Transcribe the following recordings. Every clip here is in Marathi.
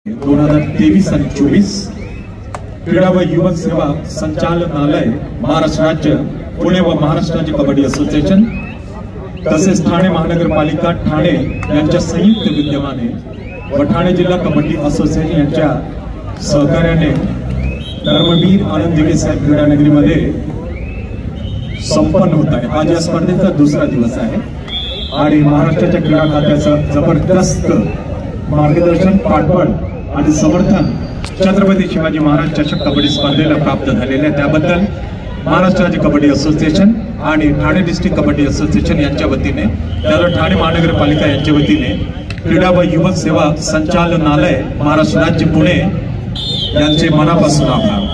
2023 आणि 24 क्रीडा व युवक सेवा संचालनालय महाराष्ट्र राज्य पुणे व महाराष्ट्र राज्य कबड्डी असोसिएशन तसेच ठाणे महानगरपालिका ठाणे यांच्या संयुक्त विद्यमाने व ठाणे जिल्हा कबड्डी असोसिएशन यांच्या सहकार्याने धर्मवीर आनंद दिघे साहेब क्रीडा नगरीमध्ये संपन्न होत आहे। आज या स्पर्धेचा दुसरा दिवस आहे आणि महाराष्ट्राच्या क्रीडा खात्याचं जबरदस्त मार्गदर्शन, पाठबळ आणि समर्थन छत्रपती शिवाजी महाराज चषक कबड्डी स्पर्धेला प्राप्त झालेले आहे। त्याबद्दल महाराष्ट्र राज्य कबड्डी असोसिएशन आणि ठाणे डिस्ट्रिक्ट कबड्डी असोसिएशन यांच्या वतीने त्यावर ठाणे महानगरपालिका यांच्या वतीने क्रीडा व युवक सेवा संचालनालय महाराष्ट्र राज्य पुणे यांचे मनापासून आभार।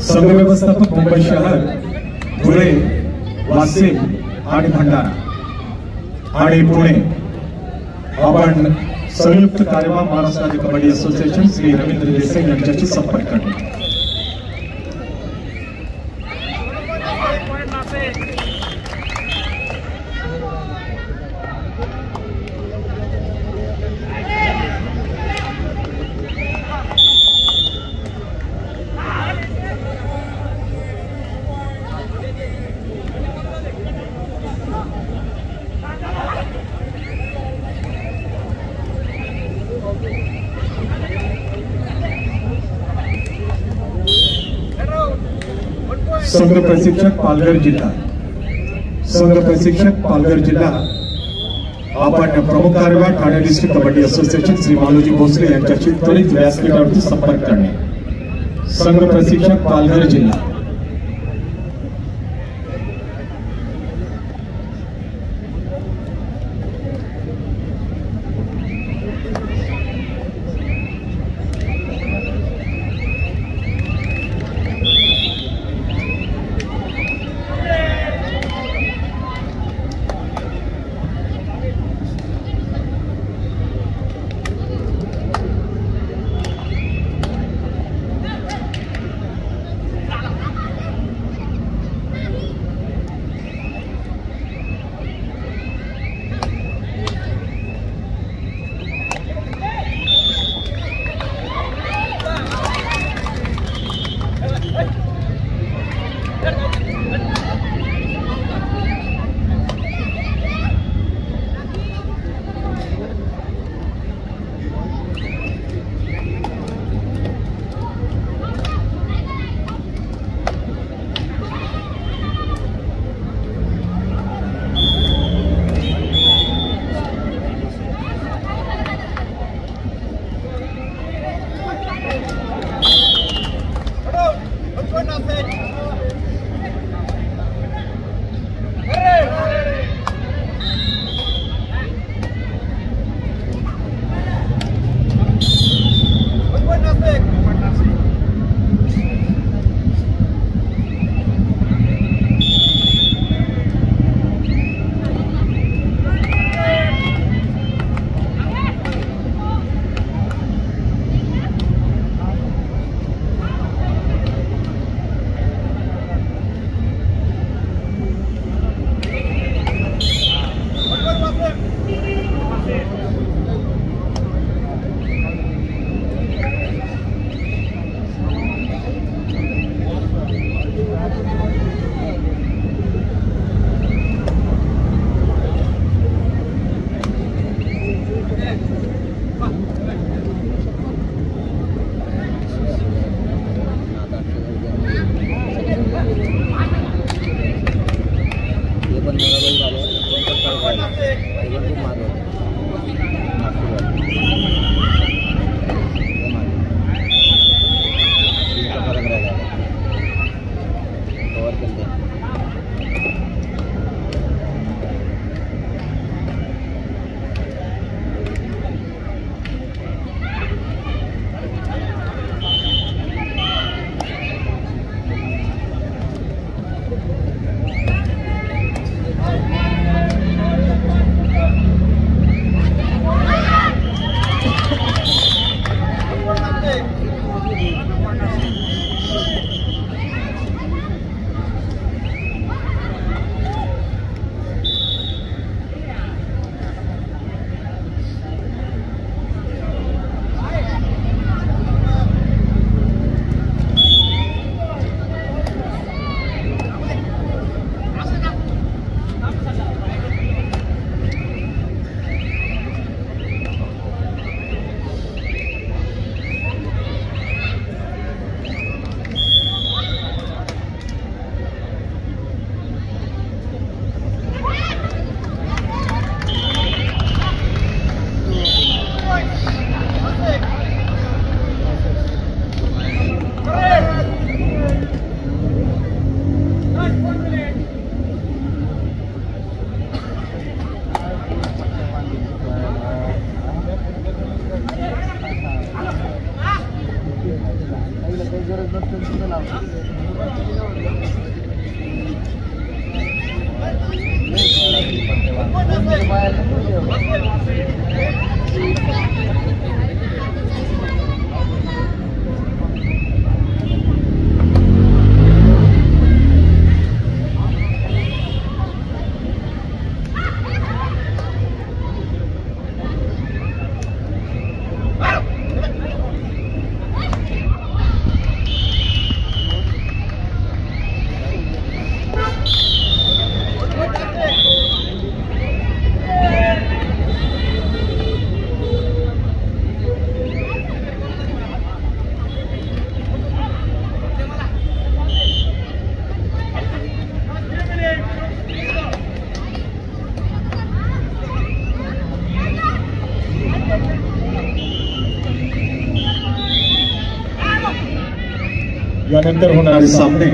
संघ व्यवस्थापक मुंबई शहर, धुळे, वाशिम आणि भंडारा आणि पुणे आपण संयुक्त कार्यवाह महाराष्ट्र राज्य कबड्डी असोसिएशन श्री रवींद्र देसाई यांच्याशी संपर्क करणे। संघ प्रशिक्षक पालघर जिल्हा, संघ प्रशिक्षक पालघर जिल्हा आपण प्रमुख कार्यवाह ठाणे डिस्ट्रिक्ट कबड्डी असोसिएशन श्री मालोजी भोसले यांच्याशी त्वरित व्यासपीठावरती संपर्क करणे। संघ प्रशिक्षक पालघर जिल्हा। यानंतर होणारे सामने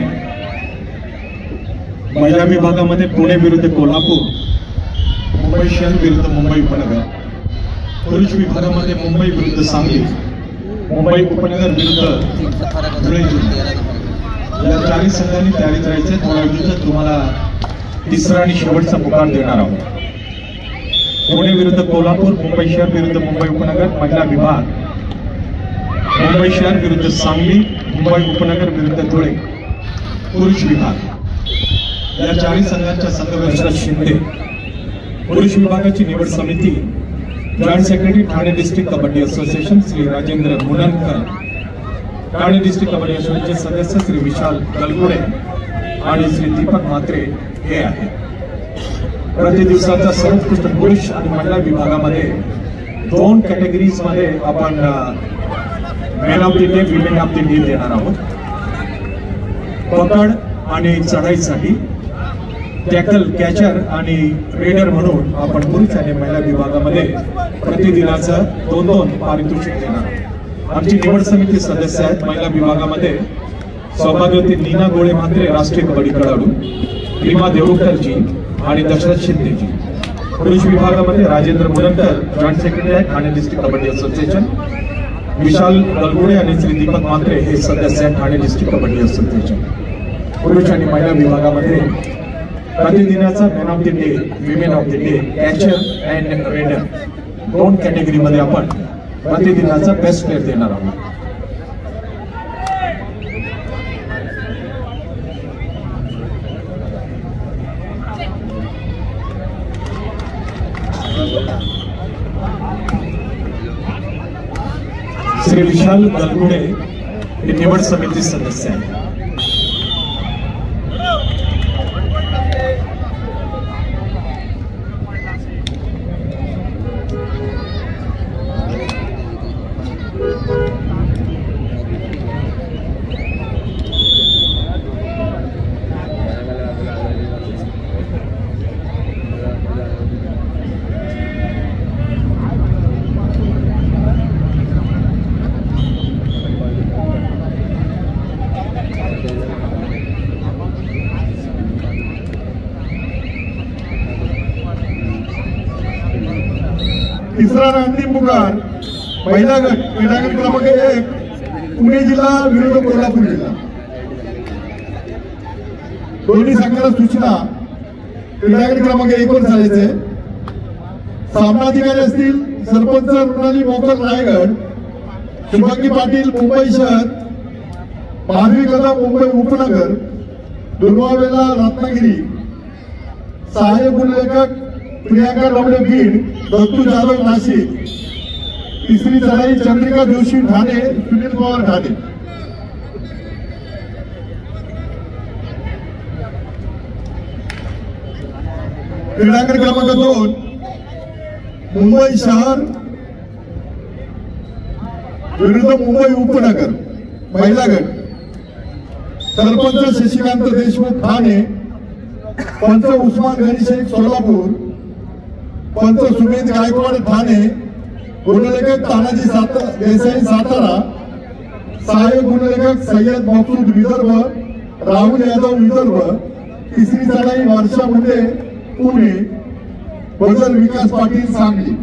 महिला विभागामध्ये पुणे विरुद्ध कोल्हापूर, मुंबई शहर विरुद्ध मुंबई उपनगर, पुरुष विभागामध्ये मुंबई विरुद्ध सांगली, मुंबई उपनगर विरुद्ध धुळे जिल्हा, या चारही संघांनी तयारीत राहायचे. थोड्या तुम्हाला तिसरा आणि शेवटचा पुकार देणार आहोत. पुणे विरुद्ध कोल्हापूर, मुंबई शहर विरुद्ध मुंबई उपनगर महिला विभाग, मुंबई शहर विरुद्ध सांगली, मुंबई उपनगर विरुद्ध धुळे पुरुष विभाग, या चारही संघांच्या संघर्षात शिंदे. पुरुष विभागाची निवड समिती joint secretary Thane district kabaddi association Shri Rajendra Munankar, Thane district kabaddi असोसिएशनचे सदस्य श्री विशाल गलगुडे आणि श्री दीपक म्हात्रे हे आहेत. प्रति दिवसाचा सर्वोत्कृष्ट पुरुष आणि महिला विभागामध्ये 2 कॅटेगरीज मध्ये आपण man of the day, women of the day देणार आहोत. पकड आणि चढाईसाठी टॅकल, कॅचर आणि रेडर म्हणून आपण पुरुष आणि महिला विभागामध्ये प्रतिदिनाचं 2-2 पारितोषिक देणार आहोत. आमची निवड समिती सदस्य आहेत महिला विभागामध्ये सौभाग्यवती नीना गोळे म्हात्रे राष्ट्रीय कबड्डी खेळाडू, रीमा देवरुखरजी आणि दशरथ शिंदेजी. पुरुष विभागामध्ये राजेंद्र मुननकर जॉईंट सेक्रेटरी आहेत ठाणे डिस्ट्रिक्ट कबड्डी असोसिएशन, विशाल गलगुडे आणि श्री दीपक म्हात्रे हे सदस्य आहेत ठाणे डिस्ट्रिक्ट कबड्डी असोसिएशन. पुरुष आणि महिला विभागामध्ये प्रतिदिनाचा man of the day, women of the day, catcher and raider 2 कॅटेगरीमध्ये आपण प्रतिदिनाचा बेस्ट प्लेअर देणार आहोत. श्री विशाल गलगुडे हे निवड समिती सदस्य आहेत. तिसरा आणि अंतिम पुकार महिला गट क्रीडा गट क्रमांक 1 पुणे जिल्हा विरुद्ध कोल्हापूर जिल्हा. दोन्ही संघाला सूचना क्रीडा गट क्रमांक 1 वर चालायचे. सामनाधिकारी असतील सरपंच मृणाली मोकर रायगड, शुभांगी पाटील मुंबई शहर, माधवी कदम मुंबई उपनगर, दुर्वावेला रत्नागिरी, सहाय्यक गुणलेखक प्रियांका डबडे बीड, दत्तू जाधव नाशिक. तिसरी चढाई चंद्रिका जोशी ठाणे, सुनील पवार ठाणे. क्रीडांगण क्रमांक 2 मुंबई शहर विरुद्ध मुंबई उपनगर महिला गट. सरपंच शशिकांत देशमुख ठाणे, पंच उस्मान गणी शेख सोलापूर, पंच सुमेध गायकवाड ठाणे, गुणलेखक तानाजी देसाई सातारा, सहाय्यक गुणलेखक सय्यद मकसूद विदर्भ, राहुल यादव विदर्भ. तिसरी चढाई वर्षा मुंडे पुणे, बदल विकास पाटील सांगली.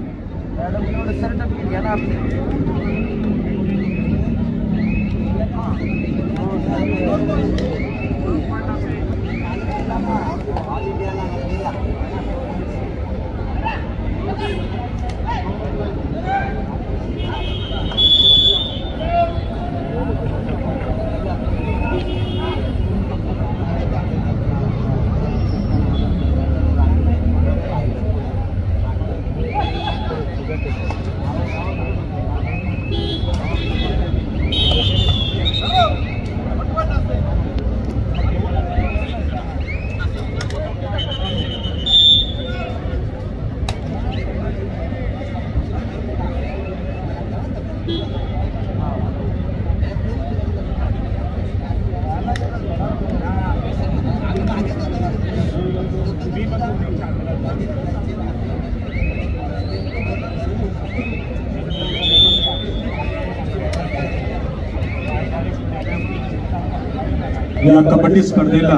या कबड्डी स्पर्धेला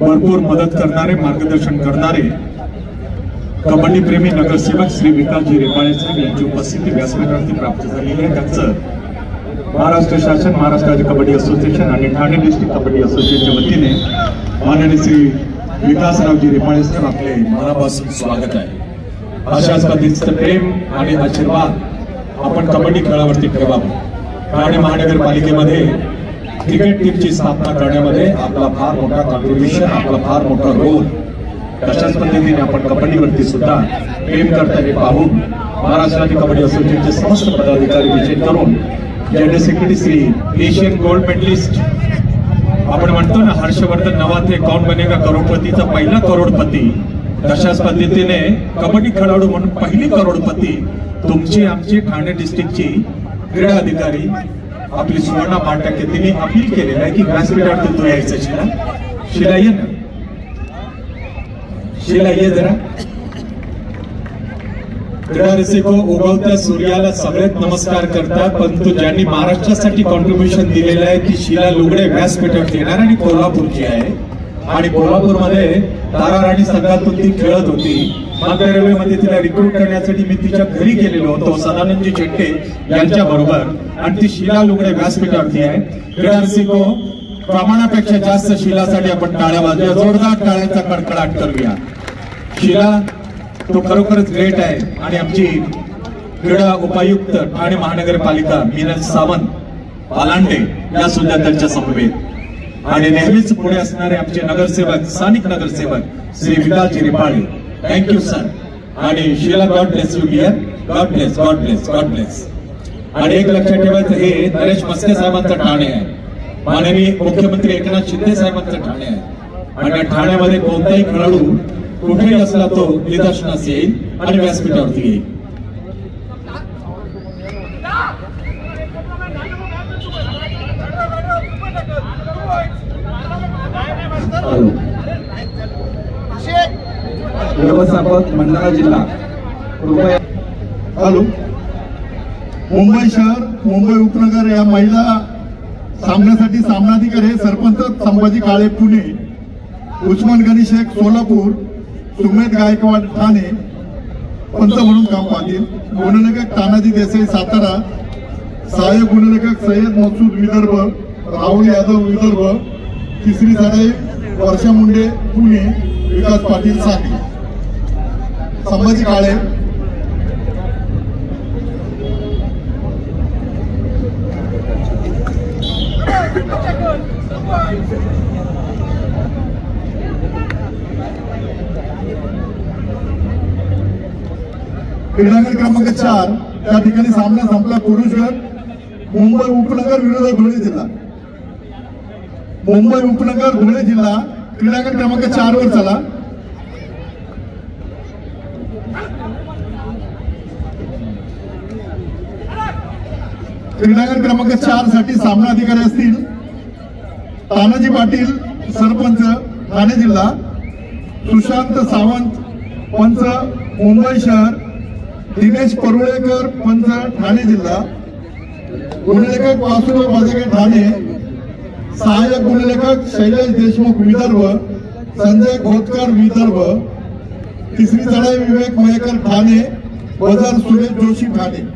भरपूर मदत करणारे, मार्गदर्शन करणारे कबड्डी प्रेमी नगरसेवक श्री विकासजी रेपाळे साहेब यांची उपस्थिती व्यासपीठावरती प्राप्त झालेली आहे। त्यांचं महाराष्ट्र शासन, महाराष्ट्र राज्य कबड्डी असोसिएशन आणि ठाणे डिस्ट्रिक्ट कबड्डी असोसिएशनच्या वतीने माननीय श्री विकासरावजी रेपाळे साहेब आपले मनापासून स्वागत आहे। अशाच पद्धतीचं प्रेम आणि आशीर्वाद आपण कबड्डी खेळावरती ठेवावं। ठाणे महानगरपालिकेमध्ये क्रिकेट टीमची स्थापना करण्यामध्ये आपला फार मोठा कॉन्ट्रीब्युशन, आपला फार मोठा रोल, तशाच पद्धतीने आपण कबड्डीवरती सुद्धा प्रेम करताना पाहून महाराष्ट्र राज्य कबड्डी असोसिएशनचे समस्त पदाधिकारी विजय करून general secretary Shri Asian gold medallist, आपण म्हणतो ना हर्षवर्धन नवाथे कौन बनेगा करोडपतीचा पहिला करोडपती, तशाच पद्धतीने कबड्डी खेळाडू म्हणून पहिली करोडपती तुमची आमची ठाणे डिस्ट्रिक्टची क्रीडा अधिकारी आपली सुवर्णा पाटके तिने अपील केलेलं आहे की व्यासपीठावरती तू यायचं। शिला ये ना, शिला ये जरा। क्रीडा रसिको उगवत्या सूर्याला सगळ्यात नमस्कार करतात, परंतु ज्यांनी महाराष्ट्रासाठी कॉन्ट्रीब्युशन दिलेलं आहे ती शिला लुगडे व्यासपीठावर येणार आणि कोल्हापूरची आहे आणि कोल्हापूरमध्ये तारा राणी संघातून ती खेळत होती। मध्य रेल्वेमध्ये तिला रिक्रूट करण्यासाठी मी तिच्या घरी गेलेलो होतो सदानंदजी चेट्टे यांच्या बरोबर आणि ती शिला लुगडे व्यासपीठावरती आहे। क्रीडा रसिको प्रमाणापेक्षा जास्त शिलासाठी आपण टाळ्या वाजवूया, जोरदार टाळ्यांचा कडकडाट करूया। शिला तो खरोखरच ग्रेट आहे आणि आमची क्रीडा उपायुक्त ठाणे महानगरपालिका मिनल सावंत पालांडे या सुद्धा त्यांच्या समवेत आणि नेहमीच पुढे असणारे आमचे नगरसेवक, स्थानिक नगरसेवक श्री विकासजी रेपाळे, थँक्यू सर। आणि Shila God bless you dear, God bless, God bless, God bless. आणि एक लक्षात ठेवायचं, हे नरेश मस्के साहेबांचं ठाणे आहे, माननीय मुख्यमंत्री एकनाथ शिंदे साहेबांचं ठाणे आहे आणि ठाण्यामध्ये कोणताही खेळाडू कुठेही असला तो निदर्शनास येईल आणि व्यासपीठावरती येईल। व्यवस्थापक मंडळा जिल्हा कृपया। हॅलो, मुंबई शहर, मुंबई उपनगर या महिला सामन्यासाठी सामनाधिकारी हे सरपंच संभाजी काळे पुणे, उस्मान गणी शेख सोलापूर, सुमेध गायकवाड ठाणे पंच म्हणून काम पाहतील। गुणलेखक तानाजी देसाई सातारा, सहाय्यक गुणलेखक सय्यद मकसूद विदर्भ, राहुल यादव विदर्भ, तिसरी साडे वर्षा मुंडे पुणे, विकास पाटील सांगली। संभाजी काळे क्रीडांगण क्रमांक 4 त्या ठिकाणी सामना संपला। पुरुष गट मुंबई उपनगर विरुद्ध धुळे जिल्हा, मुंबई उपनगर धुळे जिल्हा क्रीडांगण क्रमांक 4 वर चला। क्रीडांगण क्रमांक 4 साठी सामना अधिकारी असतील तानाजी पाटील सरपंच ठाणे जिल्हा, सुशांत सावंत पंच मुंबई शहर, दिनेश परुळेकर पंच ठाणे जिल्हा, गुणलेखक वासुदेव बाजगे ठाणे, सहाय्यक गुणलेखक शैलेश देशमुख विदर्भ, संजय खोतकर विदर्भ, तिसरी चढाई विवेक मयेकर ठाणे, बजार सुरेश जोशी ठाणे।